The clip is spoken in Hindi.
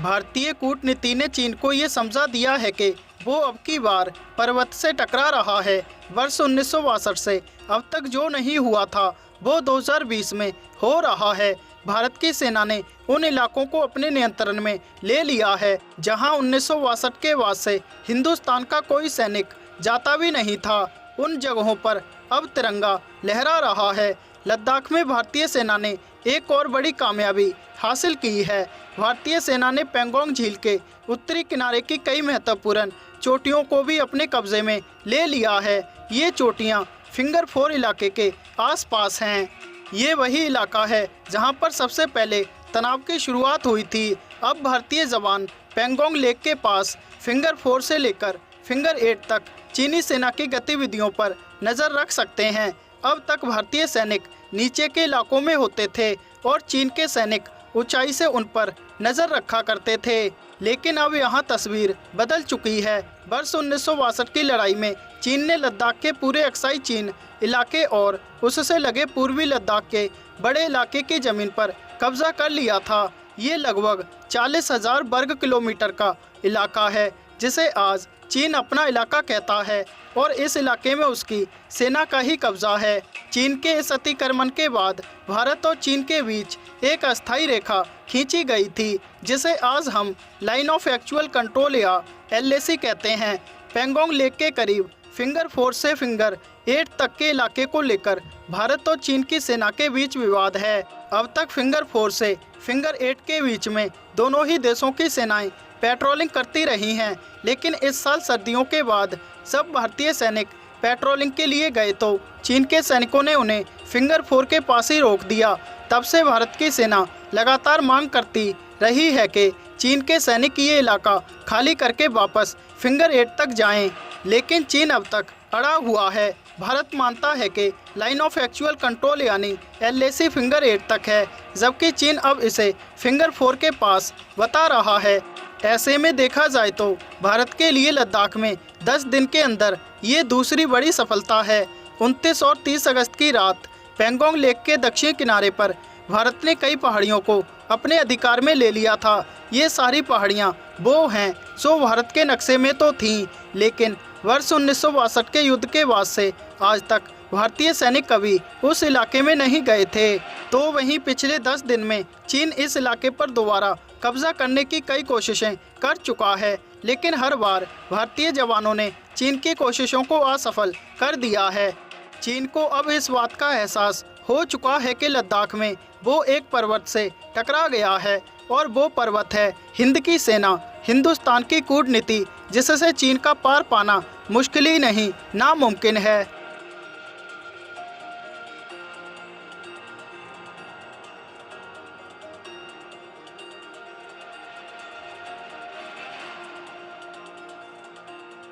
भारतीय कूटनीति ने चीन को ये समझा दिया है कि वो अब की बार पर्वत से टकरा रहा है। वर्ष 1962 से अब तक जो नहीं हुआ था वो 2020 में हो रहा है। भारत की सेना ने उन इलाकों को अपने नियंत्रण में ले लिया है जहां 1962 के बाद से हिंदुस्तान का कोई सैनिक जाता भी नहीं था। उन जगहों पर अब तिरंगा लहरा रहा है। लद्दाख में भारतीय सेना ने एक और बड़ी कामयाबी हासिल की है। भारतीय सेना ने पैंगोंग झील के उत्तरी किनारे की कई महत्वपूर्ण चोटियों को भी अपने कब्जे में ले लिया है। ये चोटियां फिंगर 4 इलाके के आसपास हैं। ये वही इलाका है जहां पर सबसे पहले तनाव की शुरुआत हुई थी। अब भारतीय जवान पैंगोंग लेक के पास फिंगर 4 से लेकर फिंगर 8 तक चीनी सेना की गतिविधियों पर नज़र रख सकते हैं। अब तक भारतीय सैनिक नीचे के इलाकों में होते थे और चीन के सैनिक ऊंचाई से उन पर नज़र रखा करते थे, लेकिन अब यहाँ तस्वीर बदल चुकी है। वर्ष 1962 की लड़ाई में चीन ने लद्दाख के पूरे अक्साई चीन इलाके और उससे लगे पूर्वी लद्दाख के बड़े इलाके की ज़मीन पर कब्जा कर लिया था। ये लगभग 40,000 वर्ग किलोमीटर का इलाका है जिसे आज चीन अपना इलाका कहता है और इस इलाके में उसकी सेना का ही कब्जा है। चीन के इस अतिक्रमण के बाद भारत और चीन के बीच एक अस्थायी रेखा खींची गई थी जिसे आज हम लाइन ऑफ एक्चुअल कंट्रोल या LAC कहते हैं। पैंगोंग लेक के करीब फिंगर 4 से फिंगर 8 तक के इलाके को लेकर भारत और चीन की सेना के बीच विवाद है। अब तक फिंगर 4 से फिंगर 8 के बीच में दोनों ही देशों की सेनाएं पेट्रोलिंग करती रही हैं, लेकिन इस साल सर्दियों के बाद जब भारतीय सैनिक पेट्रोलिंग के लिए गए तो चीन के सैनिकों ने उन्हें फिंगर 4 के पास ही रोक दिया। तब से भारत की सेना लगातार मांग करती रही है कि चीन के सैनिक ये इलाका खाली करके वापस फिंगर 8 तक जाएं, लेकिन चीन अब तक अड़ा हुआ है। भारत मानता है कि लाइन ऑफ एक्चुअल कंट्रोल यानी LAC फिंगर 8 तक है, जबकि चीन अब इसे फिंगर 4 के पास बता रहा है। ऐसे में देखा जाए तो भारत के लिए लद्दाख में 10 दिन के अंदर ये दूसरी बड़ी सफलता है। 29 और 30 अगस्त की रात पैंगोंग लेक के दक्षिण किनारे पर भारत ने कई पहाड़ियों को अपने अधिकार में ले लिया था। ये सारी पहाड़ियाँ वो हैं जो भारत के नक्शे में तो थीं, लेकिन वर्ष 1962 के युद्ध के बाद से आज तक भारतीय सैनिक कभी उस इलाके में नहीं गए थे। तो वहीं पिछले 10 दिन में चीन इस इलाके पर दोबारा कब्जा करने की कई कोशिशें कर चुका है, लेकिन हर बार भारतीय जवानों ने चीन की कोशिशों को असफल कर दिया है। चीन को अब इस बात का एहसास हो चुका है कि लद्दाख में वो एक पर्वत से टकरा गया है और वो पर्वत है हिंद की सेना, हिंदुस्तान की कूटनीति, जिससे चीन का पार पाना मुश्किल ही नहीं नामुमकिन है।